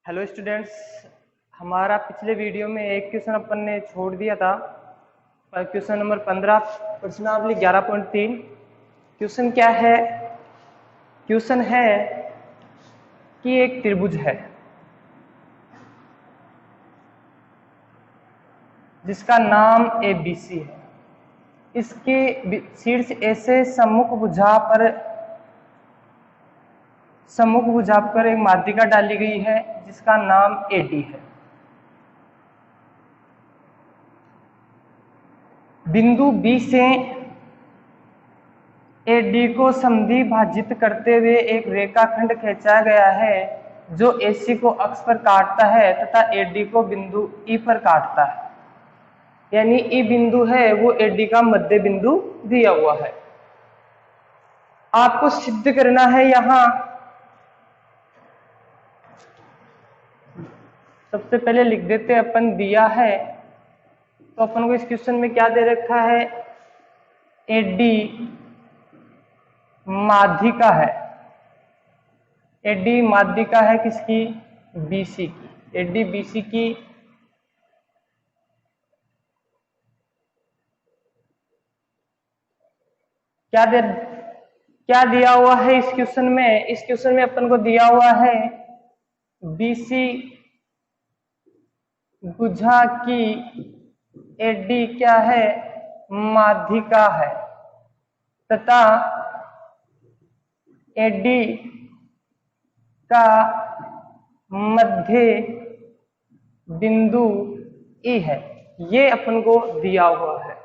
Hello students, हमारा पिछले video में एक क्वेश्चन अपन ने छोड़ दिया था। क्वेश्चन नंबर 15 प्रश्नावली 11.3। क्वेश्चन क्या है? क्वेश्चन है कि एक त्रिभुज है जिसका नाम ABC है। इसके शीर्ष A से सम्मुख भुजा पर एक माध्यिका डाली गई है जिसका नाम AD है। बिंदु B से AD को समद्वि भाजित करते हुए एक रेखाखंड खींचा गया है जो AC को अक्ष पर काटता है तथा AD को बिंदु E पर काटता है। यानी E बिंदु है वो AD का मध्य बिंदु दिया हुआ है। आपको सिद्ध करना है। यहां सबसे पहले लिख देते अपन दिया है तो अपन को इस क्वेश्चन में क्या दे रखा है? AD माध्यिका है। AD माध्यिका है किसकी? BC की। AD BC की क्या दिया हुआ है इस क्वेश्चन में? इस क्वेश्चन में अपन को दिया हुआ है BC भुजा की AD क्या है? माध्यिका है तथा AD का मध्य बिंदु E है। ये अपन को दिया हुआ है।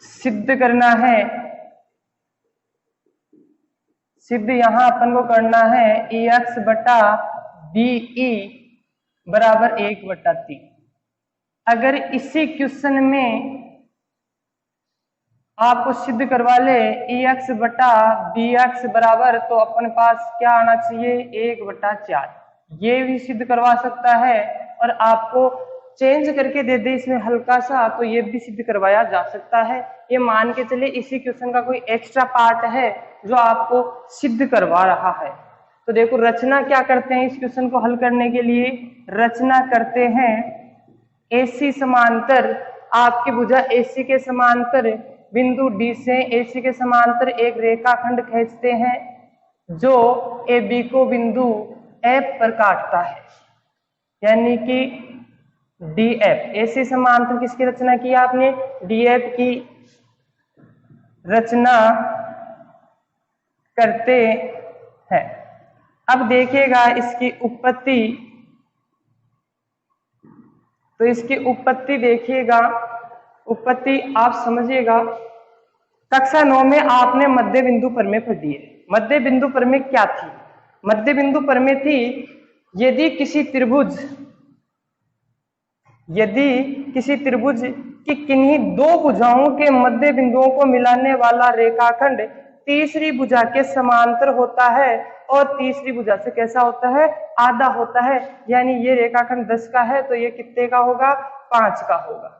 सिद्ध करना है। सिद्ध यहां अपन को करना है EX बटा BE बराबर 1/3। अगर इसी क्वेश्चन में आपको सिद्ध करवा ले EX बटा BX बराबर, तो अपन पास क्या आना चाहिए? 1/4। ये भी सिद्ध करवा सकता है और आपको चेंज करके दे दे इसमें हल्का सा, तो ये भी सिद्ध करवाया जा सकता है। ये मान के चलिए इसी क्वेश्चन का कोई एक्स्ट्रा पार्ट है जो आपको सिद्ध करवा रहा है। तो देखो रचना क्या करते हैं इस क्वेश्चन को हल करने के लिए? रचना करते हैं AC समांतर, आपकी भुजा AC के समांतर बिंदु D से AC के समांतर एक रेखाखंड खींचते हैं जो AB को बिंदु F पर काटता है। यानी कि DF। AC समांतर किसकी रचना की आपने? DF की रचना करते हैं। अब देखिएगा इसकी उत्पत्ति। तो इसकी उत्पत्ति देखिएगा, उत्पत्ति आप समझिएगा। कक्षा 9 में आपने मध्य बिंदु प्रमेय पढ़ी है। मध्य बिंदु प्रमेय क्या थी? मध्य बिंदु प्रमेय थी यदि किसी त्रिभुज की किन्हीं दो भुजाओं के मध्य बिंदुओं को मिलाने वाला रेखाखंड तीसरी भुजा के समांतर होता है और तीसरी भुजा से कैसा होता है? आधा होता है। यानी ये रेखाखंड 10 का है तो ये कितने का होगा? 5 का होगा।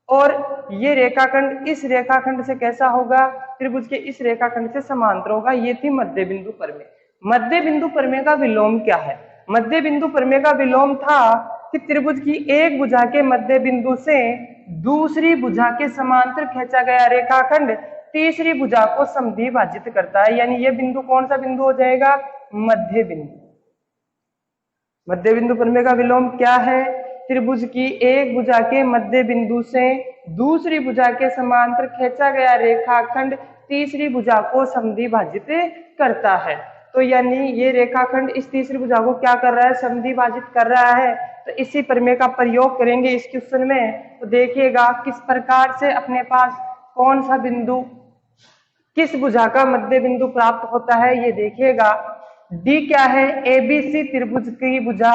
और ये रेखाखंड इस रेखाखंड से कैसा होगा? त्रिभुज के इस रेखाखंड से समांतर होगा। ये थी मध्य बिंदु प्रमेय। मध्य बिंदु प्रमेय का विलोम क्या है? मध्य बिंदु प्रमेय का विलोम था कि त्रिभुज की एक भुजा के मध्य बिंदु से दूसरी भुजा के समांतर खींचा गया रेखाखंड तीसरी भुजा को समद्वि भाजित करता है। यानी यह बिंदु कौन सा बिंदु हो जाएगा? मध्य बिंदु। मध्य बिंदु प्रमेय का विलोम क्या है? त्रिभुज की एक भुजा के मध्य बिंदु से दूसरी भुजा के समांतर खींचा गया रेखाखंड तीसरी भुजा को समद्वि भाजित करता है। तो यानी ये रेखाखंड इस तीसरी भुजा को क्या कर रहा है? समद्वि भाजित कर रहा है। तो इसी प्रमेय का प्रयोग करेंगे इस क्वेश्चन में। तो देखिएगा किस प्रकार से अपने पास कौन सा बिंदु किस भुजा का मध्य बिंदु प्राप्त होता है ये देखिएगा। D क्या है? ABC त्रिभुज की भुजा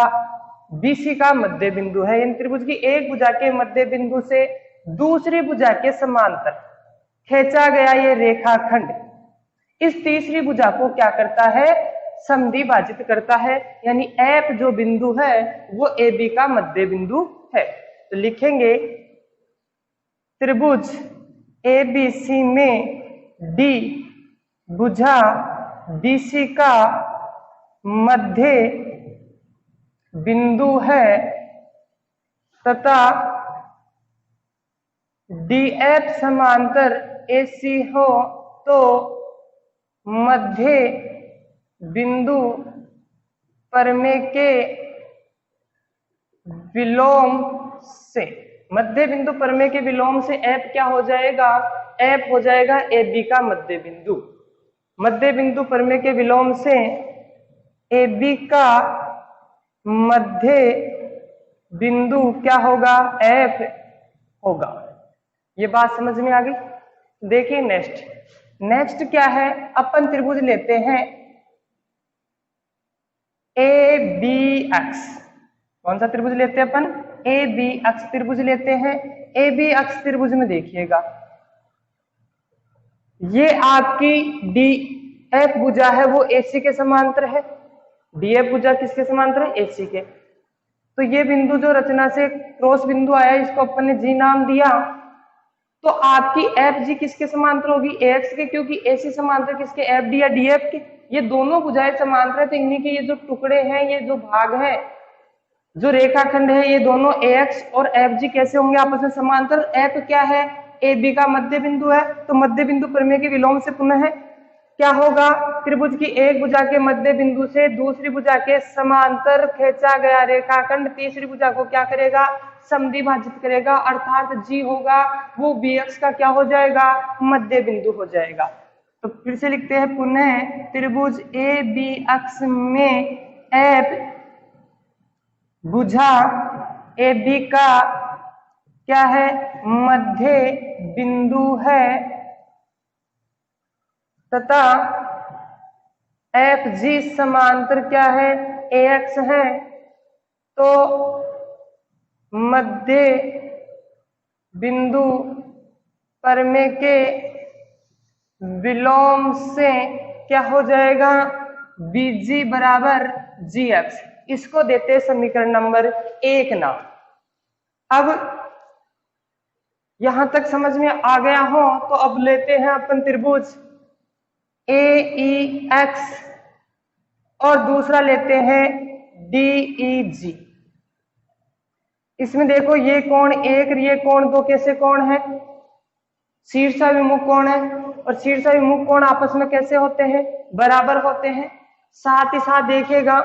BC का मध्य बिंदु है। इन त्रिभुज की एक भुजा के मध्य बिंदु से दूसरी भुजा के समांतर खींचा गया ये रेखाखंड इस तीसरी भुजा को क्या करता है? समद्वि भाजित करता है। यानी F जो बिंदु है वो AB का मध्य बिंदु है। तो लिखेंगे त्रिभुज ABC में D भुजा BC का मध्य बिंदु है तथा DF समांतर AC हो तो मध्य बिंदु प्रमेय के विलोम से, मध्य बिंदु प्रमेय के विलोम से F क्या हो जाएगा? F हो जाएगा AB का मध्य बिंदु। मध्य बिंदु प्रमेय के विलोम से AB का मध्य बिंदु क्या होगा? F होगा। ये बात समझ में आ गई? देखिए नेक्स्ट क्या है, अपन त्रिभुज लेते हैं ABX। कौन सा त्रिभुज लेते हैं अपन? ABX त्रिभुज लेते हैं। ABX त्रिभुज में देखिएगा, ये आपकी DF भुजा है वो AC के समांतर है। DF भुजा किसके समांतर है? AC के। तो ये बिंदु जो रचना से क्रॉस बिंदु आया, इसको अपन ने G नाम दिया। तो आपकी FG किसके समांतर होगी? AX के, क्योंकि AC समांतर किसके? FD या DF के। ये दोनों भुजाएं समांतर है, तो इन्हीं के ये जो टुकड़े हैं, ये जो भाग है, जो रेखाखंड है, ये दोनों AX और FG कैसे होंगे आपस में? समांतर। F क्या है? AB का मध्य बिंदु है, तो मध्य बिंदु प्रमेय के विलोम से पुनः क्या होगा? त्रिभुज की एक भुजा के मध्य बिंदु से दूसरी भुजा के समांतर खींचा गया रेखाखंड तीसरी भुजा को क्या करेगा? समद्विभाजित करेगा, अर्थात G होगा वो BX का क्या हो जाएगा? मध्य बिंदु हो जाएगा। तो फिर से लिखते हैं पुनः, त्रिभुज ABX में F भुजा AB का क्या है? मध्य बिंदु है तथा FG समांतर क्या है? AX है। तो मध्य बिंदु प्रमेय के विलोम से क्या हो जाएगा? BG बराबर GX। इसको देते हैं समीकरण नंबर 1 नाम। अब यहां तक समझ में आ गया हो तो अब लेते हैं अपन त्रिभुज AEX और दूसरा लेते हैं DEG। इसमें देखो ये कोण 1, ये कोण 2 कैसे कोण है? शीर्षाभिमुख कोण है, और शीर्षाभिमुख कोण आपस में कैसे होते हैं? बराबर होते हैं। साथ ही साथ देखिएगा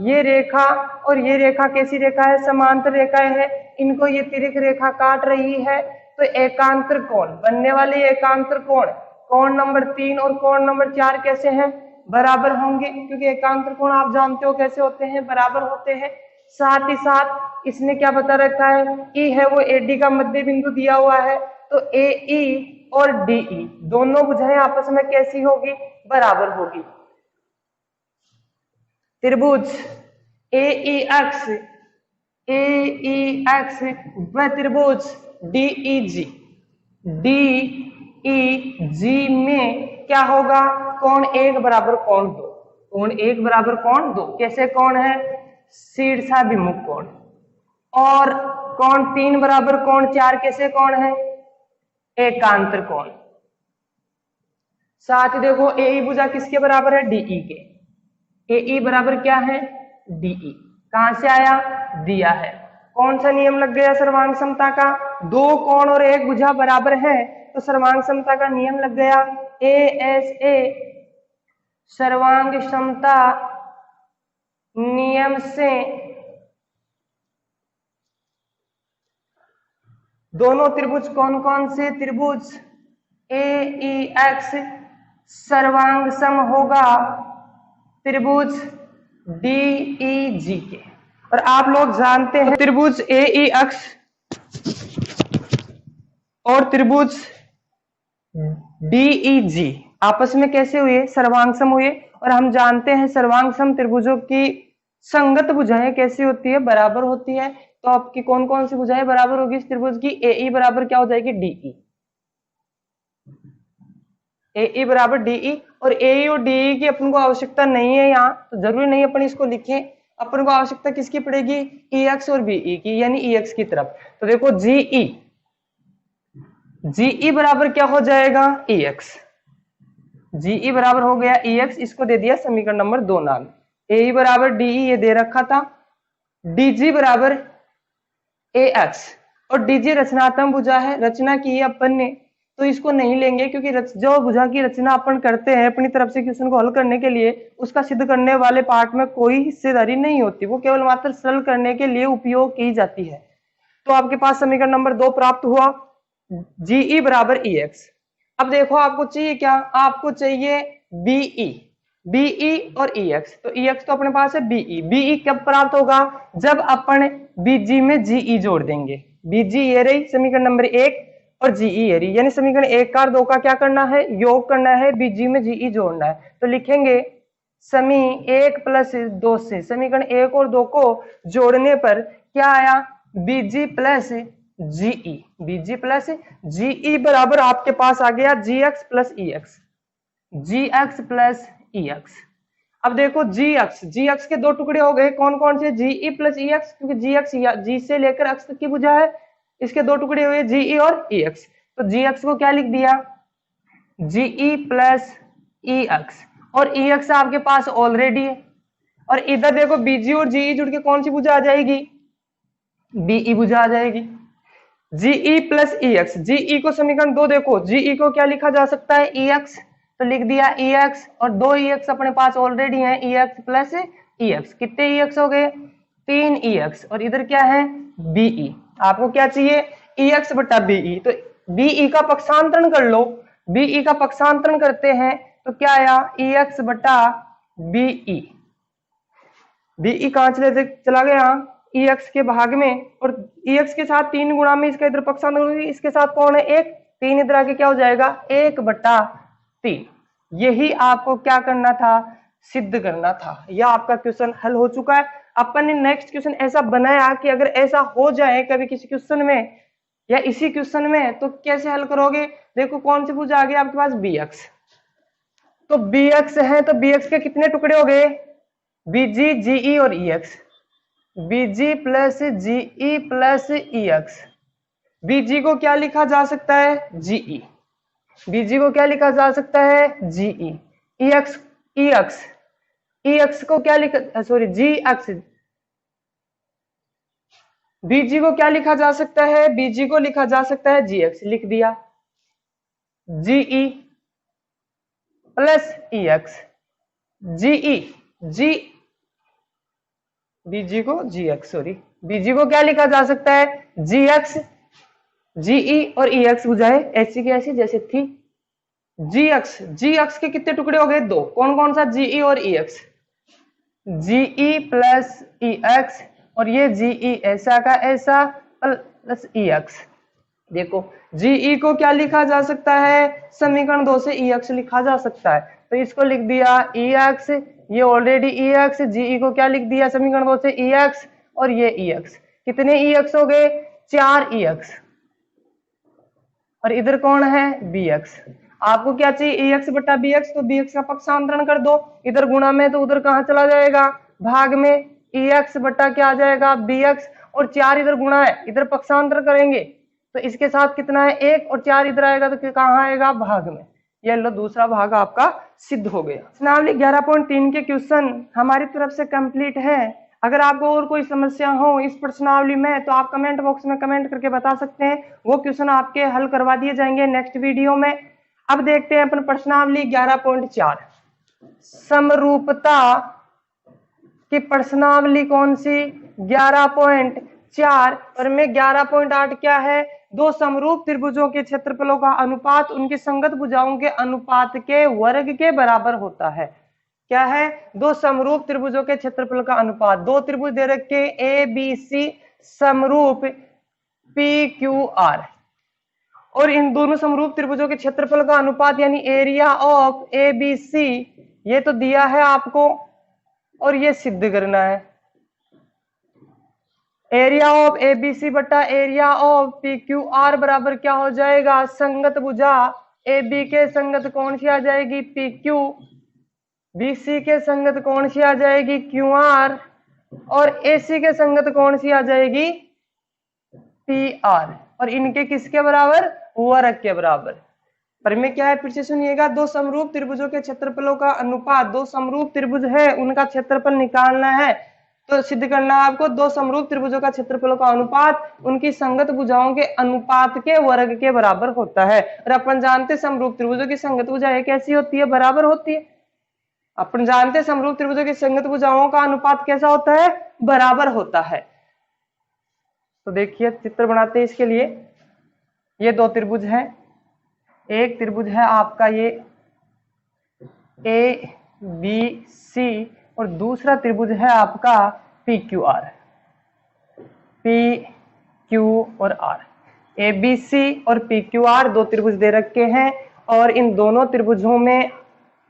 ये रेखा और ये रेखा कैसी रेखा है? समांतर रेखाएं है। इनको ये तिर्यक रेखा काट रही है, तो एकांतर कोण बनने वाले एकांतर कोण नंबर 3 और कोण नंबर 4 कैसे हैं? बराबर होंगे, क्योंकि एकांतर कोण आप जानते हो कैसे होते हैं? बराबर होते हैं। साथ ही साथ इसने क्या बता रखा है? E है वो AD का मध्य बिंदु दिया हुआ है, तो AE और DE दोनों भुजाएं आपस में कैसी होगी? बराबर होगी। त्रिभुज AEX व त्रिभुज DEG में क्या होगा? कोण 1 बराबर कोण 2। कोण 1 बराबर कोण 2 कैसे कोण है? शीर्षाभिमुख कोण। और कोण 3 बराबर कोण 4 कैसे कोण है? एकांतर कोण। साथ ही देखो AE भुजा किसके बराबर है? DE के। AE बराबर क्या है? DE। कहां से आया? दिया है। कौन सा नियम लग गया सर्वांग समता का? 2 कोण और 1 भुजा बराबर है, तो सर्वांग समता का नियम लग गया। ASA सर्वांग समता नियम से दोनों त्रिभुज कौन कौन से? त्रिभुज AEX सर्वांग सम होगा त्रिभुज DEG के। और आप लोग जानते हैं त्रिभुज AEX और त्रिभुज DEG आपस में कैसे हुए? सर्वांग सम हुए। और हम जानते हैं सर्वांग सम त्रिभुजों की संगत भुजाएं कैसी होती है? बराबर होती है। तो आपकी कौन कौन सी भुजाएं बराबर होगी इस त्रिभुज की? AE बराबर क्या हो जाएगी? DE। AE बराबर DE, और AE और DE की अपन को आवश्यकता नहीं है यहाँ, तो जरूरी नहीं अपन इसको लिखें। अपन को आवश्यकता किसकी पड़ेगी? EX और BE की, यानी EX की तरफ। तो देखो GE बराबर क्या हो जाएगा? EX। GE बराबर हो गया EX, इसको दे दिया समीकरण नंबर 2 नाम। AE बराबर DE ये दे रखा था, DG बराबर AX, और DG रचनात्मक भुजा है, रचना की है अपन ने, तो इसको नहीं लेंगे क्योंकि जो भुजा की रचना अपन करते हैं अपनी तरफ से क्वेश्चन को हल करने के लिए, उसका सिद्ध करने वाले पार्ट में कोई हिस्सेदारी नहीं होती, वो केवल मात्र सरल करने के लिए उपयोग की जाती है। तो आपके पास समीकरण नंबर 2 प्राप्त हुआ, GE बराबर EX। अब देखो आपको चाहिए क्या, आपको चाहिए BE और EX, तो EX तो अपने पास है, BE कब प्राप्त होगा, जब अपन BG में GE जोड़ देंगे। BG ये रही समीकरण नंबर 1 और GE ये रही, यानी समीकरण 1 का और 2 का क्या करना है, योग करना है, BG में GE जोड़ना है। तो लिखेंगे समी 1 प्लस 2 से समीकरण 1 और 2 को जोड़ने पर क्या आया, BG प्लस GE बराबर आपके पास आ गया GX प्लस EX। अब देखो GX के दो टुकड़े हो गए, कौन कौन से, GE प्लस EX, क्योंकि GX G से लेकर X तक की भुजा है, इसके दो टुकड़े हुए GE और EX। तो GX को क्या लिख दिया, GE प्लस EX, और EX आपके पास ऑलरेडी है, और इधर देखो BG और GE जुड़ के कौन सी भुजा आ जाएगी, BE भुजा आ जाएगी। GE प्लस EX, GE को समीकरण 2 देखो, GE को क्या लिखा जा सकता है, EX, तो लिख दिया EX, और 2 EX अपने पास ऑलरेडी हैं, EX प्लस EX, कितने EX हो गए, 3 EX, और इधर क्या है BE। आपको क्या चाहिए, EX बटा BE, तो BE का पक्षांतरण कर लो, BE का पक्षांतरण करते हैं तो क्या आया, EX बटा BE। BE कहां चला गया, EX के भाग में, और EX के साथ 3 गुणा में इसका इधर पक्षांतर, इसके साथ कौन है 1, 3 इधर आके क्या हो जाएगा 1/3। यही आपको क्या करना था, सिद्ध करना था। यह आपका क्वेश्चन हल हो चुका है। अपन ने नेक्स्ट क्वेश्चन ऐसा बनाया कि अगर ऐसा हो जाए कभी किसी क्वेश्चन में या इसी क्वेश्चन में, तो कैसे हल करोगे, देखो कौन सी भुजा आ गई आपके पास, BX, तो BX है, तो BX के कितने टुकड़े हो गए, BG GE और EX, BG plus GE plus EX। BG को क्या लिखा जा सकता है, GE, BG को क्या लिखा जा सकता है, GE। EX को क्या लिखा, सॉरी GX, BG को क्या लिखा जा सकता है, BG को लिखा जा सकता है GX, लिख दिया, GE प्लस EX, BG को GX, सॉरी BG को क्या लिखा जा सकता है, GX, GE और EX भुजाएं ऐसी की ऐसी जैसे थी। GX के कितने टुकड़े हो गए, 2, कौन कौन सा, GE और EX, GE प्लस EX, और ये GE ऐसा का ऐसा प्लस EX। देखो GE को क्या लिखा जा सकता है, समीकरण 2 से EX लिखा जा सकता है, तो इसको लिख दिया EX, ये ऑलरेडी EX, GE को क्या लिख दिया समीकरण 2 से EX, और ये EX, कितने EX हो गए, 4 EX, और इधर कौन है BX। आपको क्या चाहिए, EX बटा BX, तो BX का पक्षांतरण कर दो, इधर गुणा में तो उधर कहां चला जाएगा, भाग में, EX बटा क्या आ जाएगा BX, और 4 इधर गुणा है, इधर पक्षांतर करेंगे तो इसके साथ कितना है 1, और 4 इधर आएगा तो कहां आएगा, भाग में। ये लो दूसरा भाग आपका सिद्ध हो गया। प्रश्नावली 11.3 के क्वेश्चन हमारी तरफ से कंप्लीट है। अगर आपको और कोई समस्या हो इस प्रश्नावली में तो आप कमेंट बॉक्स में कमेंट करके बता सकते हैं, वो क्वेश्चन आपके हल करवा दिए जाएंगे नेक्स्ट वीडियो में। अब देखते हैं अपन प्रश्नावली 11.4, समरूपता की प्रश्नावली कौन सी, 11.4, और में 11.8 क्या है, दो समरूप त्रिभुजों के क्षेत्रफलों का अनुपात उनकी संगत भुजाओं के अनुपात के वर्ग के बराबर होता है। क्या है, दो समरूप त्रिभुजों के क्षेत्रफल का अनुपात, दो त्रिभुज दे रखे ABC समरूप PQR, और इन दोनों समरूप त्रिभुजों के क्षेत्रफल का अनुपात यानी एरिया ऑफ ABC ये तो दिया है आपको, और ये सिद्ध करना है। एरिया ऑफ ABC बटा एरिया ऑफ PQR बराबर क्या हो जाएगा, संगत भुजा AB के संगत कौन सी आ जाएगी PQ, BC के संगत कौन सी आ जाएगी QR, और AC के संगत कौन सी आ जाएगी PR, और इनके किसके बराबर, वर्ग के बराबर। पर में क्या है, फिर से सुनिएगा, दो समरूप त्रिभुजों के क्षेत्रफलों का अनुपात, दो समरूप त्रिभुज है उनका क्षेत्रफल निकालना है, तो सिद्ध करना है आपको दो समरूप त्रिभुजों का क्षेत्रफलों का अनुपात उनकी संगत भुजाओं के अनुपात के वर्ग के बराबर होता है। और अपन जानते समरूप त्रिभुजों की संगत भुजाएं कैसी होती है, बराबर होती है। अपन जानते समरूप त्रिभुजों की संगत भुजाओं का अनुपात कैसा होता है, बराबर होता है। तो देखिए चित्र बनाते हैं इसके लिए। ये दो त्रिभुज हैं, एक त्रिभुज है आपका ये ए बी सी और दूसरा त्रिभुज है आपका P Q are, P Q और आर। ए बी सी और पी क्यू आर दो त्रिभुज दे रखे हैं और इन दोनों त्रिभुजों में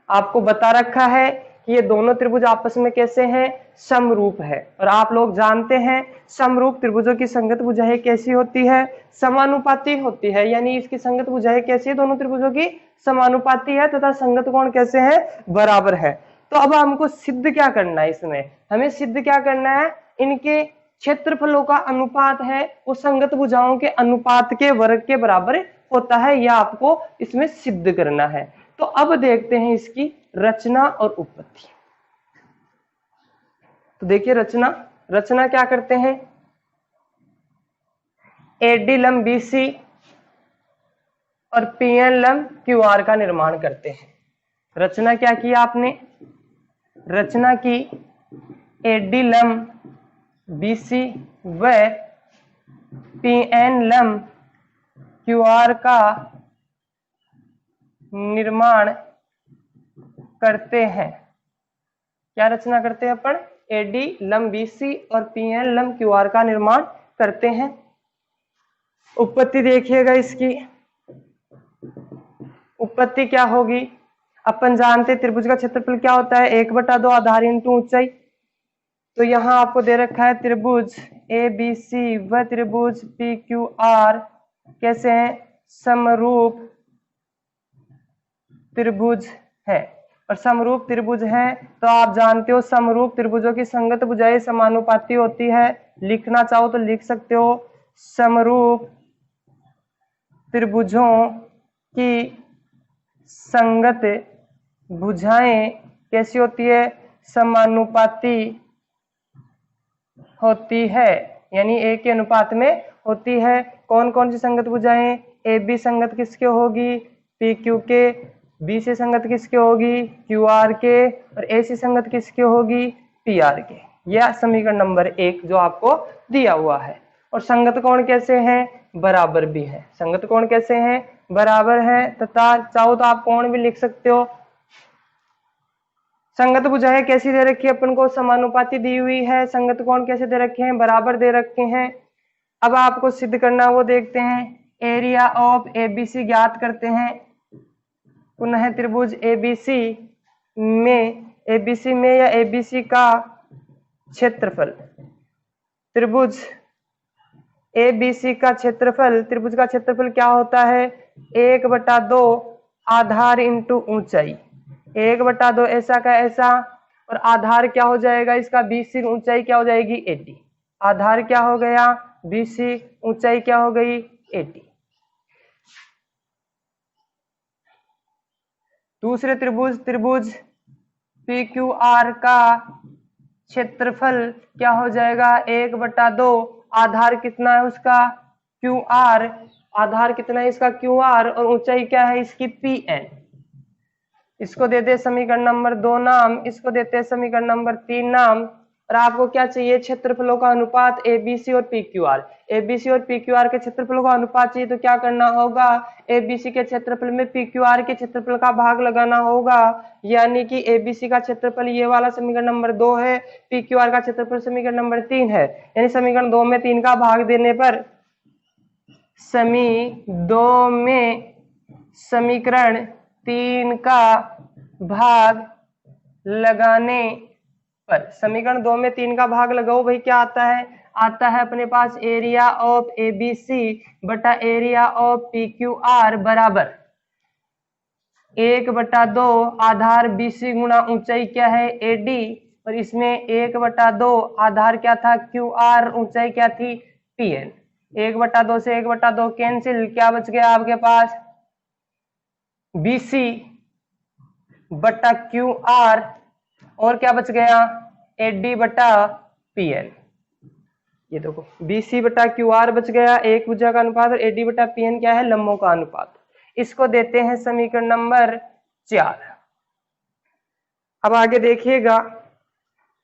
आपको बता रखा है कि ये दोनों त्रिभुज आपस में कैसे हैं, समरूप है। और आप लोग जानते हैं समरूप त्रिभुजों की संगत भुजाएं कैसी होती है, समानुपाती होती है। यानी इसकी संगत भुजाएं कैसी है, दोनों त्रिभुजों की समानुपाती है तथा संगत कोण कैसे है, बराबर है। तो अब हमको सिद्ध क्या करना है, इसमें हमें सिद्ध क्या करना है, इनके क्षेत्रफलों का अनुपात है वो संगत भुजाओं के अनुपात के वर्ग के बराबर होता है, यह आपको इसमें सिद्ध करना है। तो अब देखते हैं इसकी रचना और उत्पत्ति। तो देखिए रचना क्या करते हैं, एडी लंब बीसी और पीएन लंब क्यूआर का निर्माण करते हैं। रचना क्या की आपने, रचना की एडी लंब बीसी व पीएन लंब क्यूआर का निर्माण करते हैं। क्या रचना करते हैं अपन, एडी लंब बीसी और पीएन लंब क्यूआर का निर्माण करते हैं। उत्पत्ति देखिएगा इसकी, उत्पत्ति क्या होगी, अपन जानते त्रिभुज का क्षेत्रफल क्या होता है, 1/2 आधार इंटू ऊंचाई। तो यहां आपको दे रखा है त्रिभुज ए बी सी व त्रिभुज पी क्यू आर कैसे हैं, समरूप त्रिभुज है। और समरूप त्रिभुज है तो आप जानते हो समरूप त्रिभुजों की संगत भुजाएं समानुपाती होती है। लिखना चाहो तो लिख सकते हो, समरूप त्रिभुजों की संगत भुजाएं कैसी होती है, समानुपाती होती है, यानी एक के अनुपात में होती है। कौन कौन सी संगत भुजाएं, ए बी संगत किसके होगी, पी क्यू के, बी सी संगत किसके होगी, क्यू आर के, और ए सी संगत किसके होगी, पी आर के। यह समीकरण नंबर 1 जो आपको दिया हुआ है। और संगत कोण कैसे हैं, बराबर भी है। संगत कोण कैसे हैं, बराबर है, तथा चाहो तो आप कोण भी लिख सकते हो। संगत भुजाएं कैसी दे रखी है अपन को, समानुपाती दी हुई है। संगत कोण कैसे दे रखे हैं, बराबर दे रखे हैं। अब आपको सिद्ध करना वो देखते हैं। एरिया ऑफ एबीसी ज्ञात करते हैं। पुनः त्रिभुज एबीसी में या एबीसी का क्षेत्रफल, त्रिभुज एबीसी का क्षेत्रफल, त्रिभुज का क्षेत्रफल क्या होता है, 1/2 आधार इंटू ऊंचाई। 1/2 ऐसा का ऐसा, और आधार क्या हो जाएगा इसका, बीसी, ऊंचाई क्या हो जाएगी 80। आधार क्या हो गया बीसी, ऊंचाई क्या हो गई 80। दूसरे त्रिभुज पी क्यू आर का क्षेत्रफल क्या हो जाएगा, 1/2 आधार कितना है उसका क्यू आर, आधार कितना है इसका क्यू आर, और ऊंचाई क्या है इसकी पी एन। इसको देते समीकरण नंबर 2 नाम, इसको देते समीकरण नंबर 3 नाम। और आपको क्या चाहिए, क्षेत्रफलों का अनुपात एबीसी और पी क्यू आर। एबीसी और पी क्यू आर के क्षेत्रफलों का अनुपात चाहिए तो क्या करना होगा, एबीसी के क्षेत्रफल में पी क्यू आर के क्षेत्रफल का भाग लगाना होगा। यानी कि एबीसी का क्षेत्रफल ये वाला समीकरण नंबर 2 है, पी क्यू आर का क्षेत्रफल समीकरण नंबर 3 है। यानी समीकरण 2 में 3 का भाग देने पर समीकरण 3 का भाग लगाने पर, समीकरण 2 में 3 का भाग लगाओ भाई, क्या आता है, आता है अपने पास एरिया ऑफ एबीसी बटा area of P Q R बराबर 1/2 आधार बीसी गुणा ऊंचाई क्या है एडी, और इसमें 1/2 आधार क्या था क्यू आर, ऊंचाई क्या थी पीएन। 1/2 से 1/2 कैंसिल, क्या बच गया आपके पास बीसी बटा क्यू आर, और क्या बच गया एडी बटा Pn। ये देखो BC बटा QR बच गया, एक भुजा का अनुपात, और AD बटा PN क्या है, लंबों का अनुपात। इसको देते हैं समीकरण नंबर 4। अब आगे देखिएगा,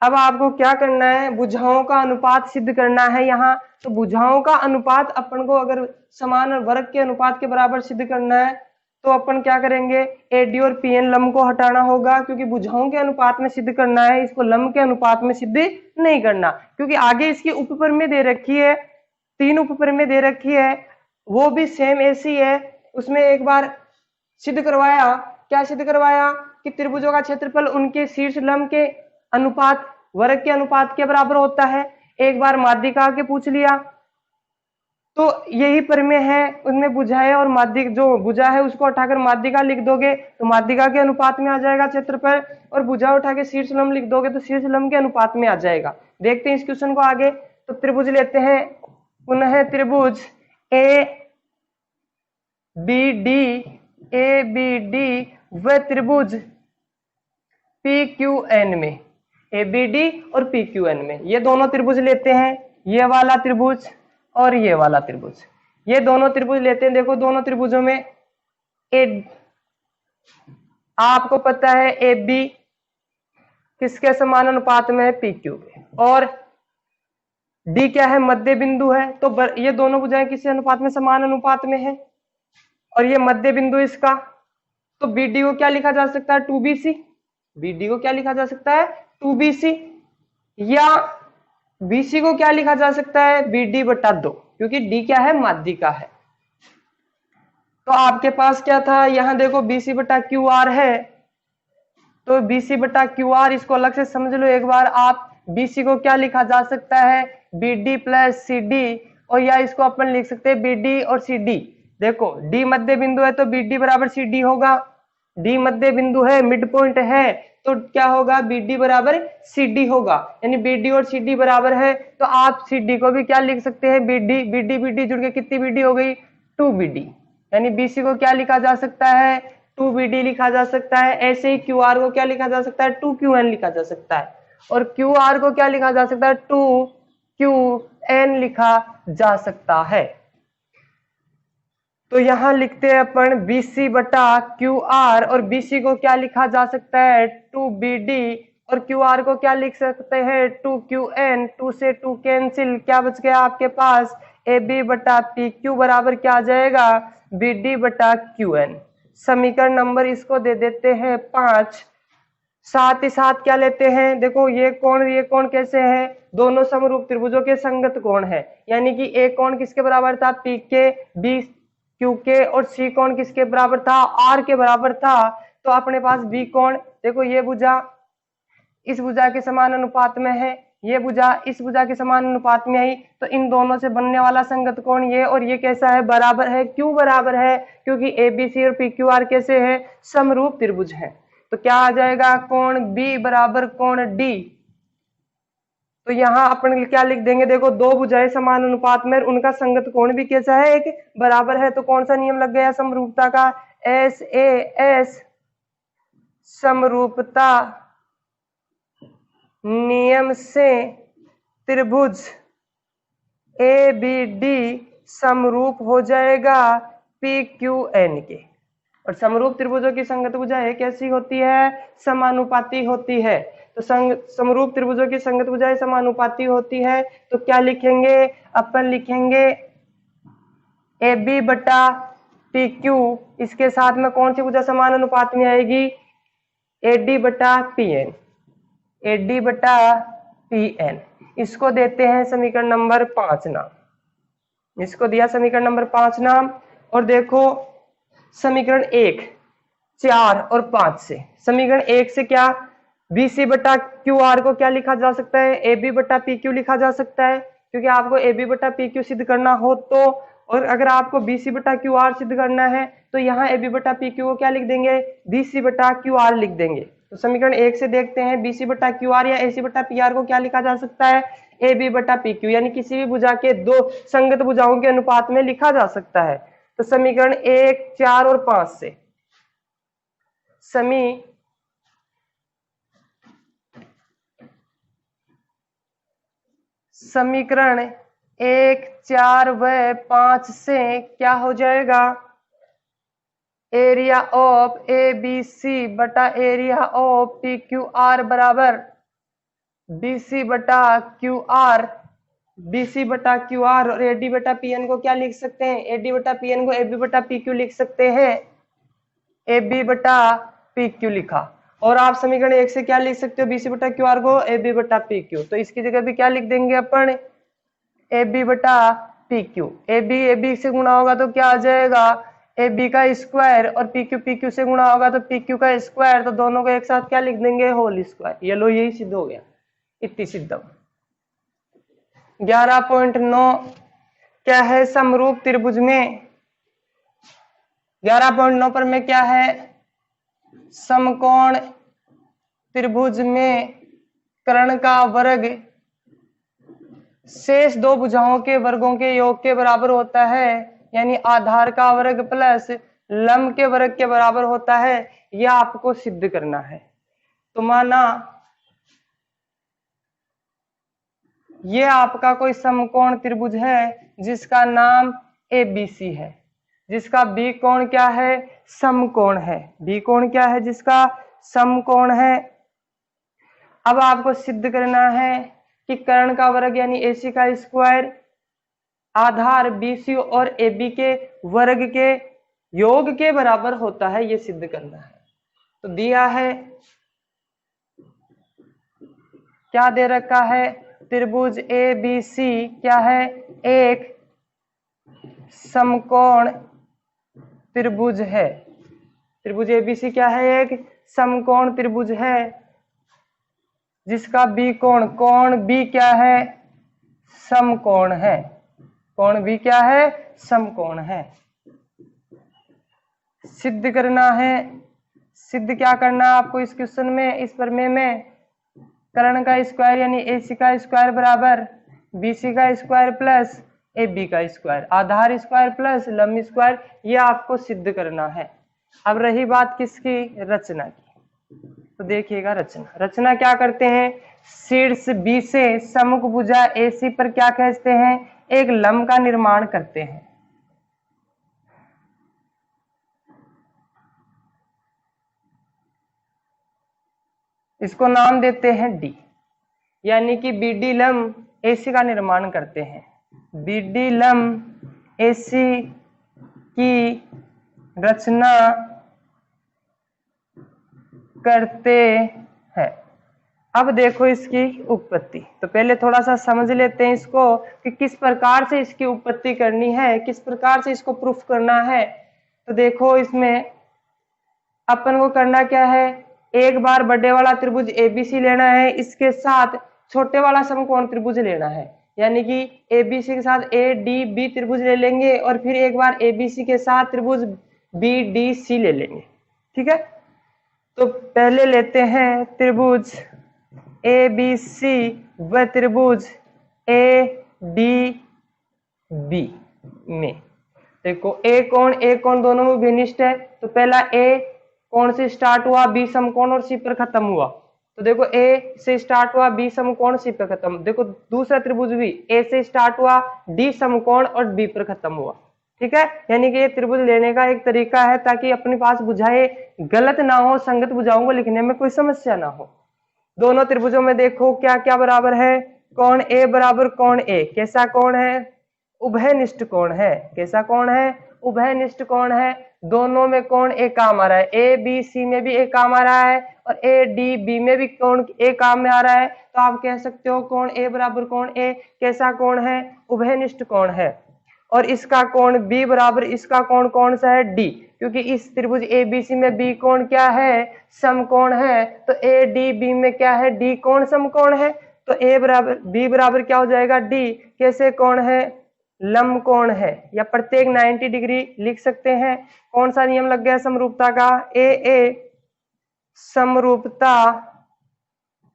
अब आपको क्या करना है, भुजाओं का अनुपात सिद्ध करना है यहाँ। तो भुजाओं का अनुपात अपन को अगर समान वर्ग के अनुपात के बराबर सिद्ध करना है तो अपन क्या करेंगे, AD और PN लंब को हटाना होगा, क्योंकि भुजाओं के अनुपात में सिद्ध करना है, इसको लंब के अनुपात में सिद्ध नहीं करना, क्योंकि आगे इसकी उपपरिमेय दे रखी है, 3 उपपरिमेय दे रखी है, वो भी सेम ऐसी है। उसमें एक बार सिद्ध करवाया, क्या सिद्ध करवाया कि त्रिभुजों का क्षेत्रफल उनके शीर्ष लंब के अनुपात वर्ग के अनुपात के बराबर होता है। एक बार माध्यिका के पूछ लिया, तो यही प्रमेय है, उनमें भुजा है और माध्यिक जो भुजा है उसको उठाकर माध्यिका लिख दोगे तो माध्यिका के अनुपात में आ जाएगा क्षेत्रफल, और भुजा उठा के शीर्ष लंब लिख दोगे तो शीर्ष लंब के अनुपात में आ जाएगा। देखते हैं इस क्वेश्चन को आगे। तो त्रिभुज लेते हैं, पुनः त्रिभुज ABD व त्रिभुज PQN में, ABD और PQN में ये दोनों त्रिभुज लेते हैं, ये वाला त्रिभुज और ये वाला त्रिभुज, ये दोनों त्रिभुज लेते हैं। देखो दोनों त्रिभुजों में आपको पता है AB किसके समान अनुपात में है, PQ के, और D क्या है, मध्य बिंदु है। तो ये दोनों भुजाएं किसी अनुपात में समान अनुपात में है, और ये मध्य बिंदु इसका, तो BD को क्या लिखा जा सकता है, 2BC। BD को क्या लिखा जा सकता है, 2BC, या BC को क्या लिखा जा सकता है, BD बटा 2, क्योंकि D क्या है, माध्यिका है। तो आपके पास क्या था, यहां देखो BC बटा QR है, तो BC बटा QR इसको अलग से समझ लो एक बार आप। BC को क्या लिखा जा सकता है, BD प्लस CD, और या इसको अपन लिख सकते हैं BD और CD। देखो D मध्य बिंदु है तो BD बराबर CD होगा, D मध्य बिंदु है, मिड पॉइंट है, तो क्या होगा, BD बराबर CD होगा, यानी BD और CD बराबर है। तो आप CD को भी क्या लिख सकते हैं, BD, BD BD जुड़ के कितनी BD हो गई, 2BD, यानी BC को क्या लिखा जा सकता है, 2BD लिखा जा सकता है। ऐसे ही QR को क्या लिखा जा सकता है, 2QN लिखा जा सकता है, और QR को क्या लिखा जा सकता है, 2QN लिखा जा सकता है। तो यहां लिखते हैं अपन BC बटा QR, और BC को क्या लिखा जा सकता है, 2BD, और QR को क्या लिख सकते हैं, 2QN। 2 से 2 कैंसिल, क्या बच गया आपके पास, AB बटा PQ बराबर क्या आ जाएगा, BD बटा QN। समीकरण नंबर इसको दे देते हैं 5। साथ ही साथ क्या लेते हैं, देखो ये कोण कैसे है, दोनों समरूप त्रिभुजों के संगत कोण है, यानी कि एक कोण किसके बराबर था, PK, B QK, और C कोण किसके बराबर था, R के बराबर था। तो अपने पास B कोण, देखो ये भुजा इस भुजा के समान अनुपात में है, ये भुजा इस भुजा के समान अनुपात में आई, तो इन दोनों से बनने वाला संगत कोण ये, और ये कैसा है, बराबर है। क्यों बराबर है, क्योंकि ABC और PQR कैसे है, समरूप त्रिभुज है। तो क्या आ जाएगा, कोण B बराबर कोण D। तो यहाँ अपन क्या लिख देंगे, देखो दो भुजाएं समान अनुपात में, उनका संगत कोण भी कैसा है, एक बराबर है। तो कौन सा नियम लग गया समरूपता का, SAS समरूपता नियम से त्रिभुज ABD समरूप हो जाएगा PQN के। और समरूप त्रिभुजों की संगत भुजाएं कैसी होती है, समानुपाती होती है। तो समरूप त्रिभुजों की संगत भुजाएं समानुपाती होती है, तो क्या लिखेंगे, अपन लिखेंगे AB बटा PQ, इसके साथ में कौन सी भुजा समान अनुपात में आएगी, AD बटा PN, AD बटा PN। इसको देते हैं समीकरण नंबर 5 नाम, इसको दिया समीकरण नंबर 5 नाम। और देखो समीकरण 1, 4 और 5 से, समीकरण 1 से क्या, BC बटा QR को क्या लिखा जा सकता है, AB बटा PQ लिखा जा सकता है, क्योंकि आपको AB बटा PQ सिद्ध करना हो तो, और अगर आपको BC बटा QR सिद्ध करना है तो यहाँ AB बटा PQ को क्या लिख देंगे, BC बटा QR लिख देंगे। तो समीकरण 1 से देखते हैं, BC बटा QR या AC बटा PR को क्या लिखा जा सकता है, AB बटा PQ, यानी किसी भी भुजा के दो संगत भुजाओं के अनुपात में लिखा जा सकता है। तो समीकरण 1, 4 और 5 से समीकरण 1, 4 व 5 से क्या हो जाएगा, area of A B C बटा area of P Q R बराबर बी सी बटा क्यू आर, बी सी बटा क्यू आर और एडी बटा पी एन को क्या लिख सकते हैं, एडी बटा पी एन को ए बी बटा पी क्यू लिख सकते हैं, ए बी बटा पी क्यू लिखा। और आप समीकरण 1 से क्या लिख सकते हो, बी सी बटा क्यू आर को ए बी बटा पी क्यू, तो इसकी जगह भी क्या लिख देंगे अपन, ए बी बटा पी क्यू। ए बी से गुणा होगा तो क्या आ जाएगा, ए बी का स्क्वायर, और पी क्यू से गुणा होगा तो पी क्यू का स्क्वायर, तो दोनों को एक साथ क्या लिख देंगे, होल स्क्वायर। ये लो, यही सिद्ध हो गया, इतनी सिद्धम। 11.9 क्या है, समरूप त्रिभुज में 11.9 पर में क्या है, समकोण त्रिभुज में कर्ण का वर्ग शेष दो भुजाओं के वर्गों के योग के बराबर होता है, यानी आधार का वर्ग प्लस लंब के वर्ग के बराबर होता है। यह आपको सिद्ध करना है। तो माना ये आपका कोई समकोण त्रिभुज है जिसका नाम ABC है, जिसका बी कोण क्या है, समकोण है। बी कोण क्या है, जिसका समकोण है। अब आपको सिद्ध करना है कि कर्ण का वर्ग यानी AC का स्क्वायर आधार BC और AB के वर्ग के योग के बराबर होता है, ये सिद्ध करना है। तो दिया है, क्या दे रखा है, त्रिभुज ABC क्या है, एक समकोण त्रिभुज है। त्रिभुज ABC क्या है, एक समकोण त्रिभुज है जिसका बी कोण, कोण B क्या है, समकोण है। कोण B क्या है, समकोण है। सिद्ध करना है। सिद्ध क्या करना है आपको इस क्वेश्चन में, इस प्रमेय में, कर्ण का स्क्वायर यानी AC का स्क्वायर बराबर BC का स्क्वायर प्लस AB का स्क्वायर, आधार स्क्वायर प्लस लंब स्क्वायर, ये आपको सिद्ध करना है। अब रही बात किसकी, रचना की। तो देखिएगा रचना क्या करते हैं, शीर्ष B से सम्मुख भुजा AC पर क्या खींचते हैं, एक लंब का निर्माण करते हैं। इसको नाम देते हैं D, यानी कि BD लंब AC का निर्माण करते हैं। BD लंब AC की रचना करते हैं। अब देखो इसकी उत्पत्ति, तो पहले थोड़ा सा समझ लेते हैं इसको कि किस प्रकार से इसकी उत्पत्ति करनी है, किस प्रकार से इसको प्रूफ करना है। तो देखो इसमें अपन को करना क्या है, एक बार बड़े वाला त्रिभुज ABC लेना है, इसके साथ छोटे वाला समकोण त्रिभुज लेना है, यानी कि ABC के साथ ADB त्रिभुज ले लेंगे और फिर एक बार ABC के साथ त्रिभुज BDC ले लेंगे। ठीक है, तो पहले लेते हैं त्रिभुज ABC व त्रिभुज ADB में। देखो A कोण दोनों में विनिष्ट है, तो पहला A कोण से स्टार्ट हुआ, B समकोण और C पर खत्म हुआ। तो देखो A से स्टार्ट हुआ, B समकोण, C पर खत्म। देखो दूसरा त्रिभुज भी A से स्टार्ट हुआ, D समकोण और B पर खत्म हुआ। ठीक है, यानी कि ये त्रिभुज लेने का एक तरीका है ताकि अपने पास भुजाएं गलत ना हो, संगत भुजाओं को लिखने में कोई समस्या ना हो। दोनों त्रिभुजों में देखो क्या क्या बराबर है, कोण A बराबर कोण A, कैसा कोण है, उभयनिष्ठ कोण है। कैसा कोण है, उभयनिष्ठ कोण है। दोनों में कोण A काम आ रहा है, ABC में भी A काम आ रहा है और ADB में भी कोण A काम में आ रहा है। तो आप कह सकते हो कोण A बराबर कोण A कैसा कोण है, उभयनिष्ठ कोण है। और इसका कोण B बराबर इसका कोण कौन सा है, D, क्योंकि इस त्रिभुज ABC में B कोण क्या है, समकोण है। तो ADB में क्या है, D कोण समकोण है। तो A बराबर B बराबर क्या हो जाएगा, D कैसे कोण है, लंब कोण है, या प्रत्येक 90 डिग्री लिख सकते हैं। कौन सा नियम लग गया समरूपता का, AA समरूपता